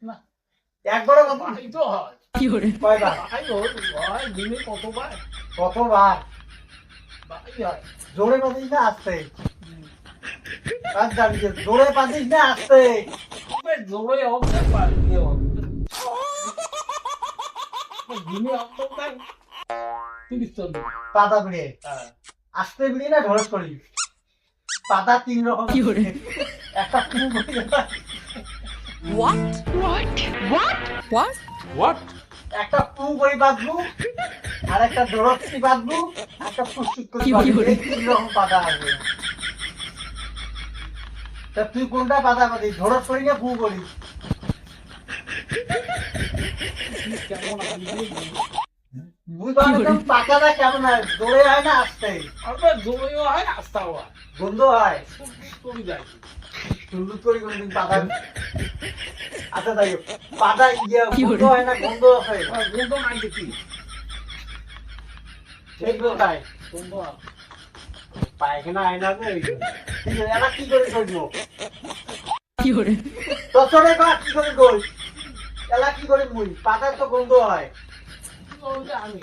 না একবারে কত ভাই তো হয় কয়বার ভাই হয় দিনে কতবার কতবার ভাই হয় জোরে পাতিস না আসতে কাজ জানি যে জোরে পাতিস না আসতে তবে জোরে হোক ব্যাপার ইয়ে হোক দিনে অন্তত 30-40 পাতা বিড়িয়ে হ্যাঁ আসতে বিড়িয়ে না ঢরস করি পাতা 3 রকম একটা ফুল বড়ি হোয়াট একটা পু বড়ি বাঁধবো আর একটা দরস্তি বাঁধবো একটা ফুসফুস করে বাঁধবো। এই 3 রকম পাতা আছে তা তুই কোনটা পাতা পাতি ঢরস করি না পু বড়ি কেমন আপনি বুঝলাম একদম পাতাটা কেমন হয় জোরে হয় না আসতে আপনার জোরেও হয় আস্তাও হয় গন্ধ হয় করি যায় সুন্দর করে কোনদিন পাতা আচ্ছা তাই হোক। পাতা ইয়ে গন্ধ হয় না গন্ধ আছে গন্ধ নাই দেখি ঠিক কোথায় গন্ধ পায়খানা হয় না যে ঠিক আছে এবার কি করে করবো তোর সঙ্গে কি করে কই এলা কি করে মুই পাতার তো গন্ধ হয় আমি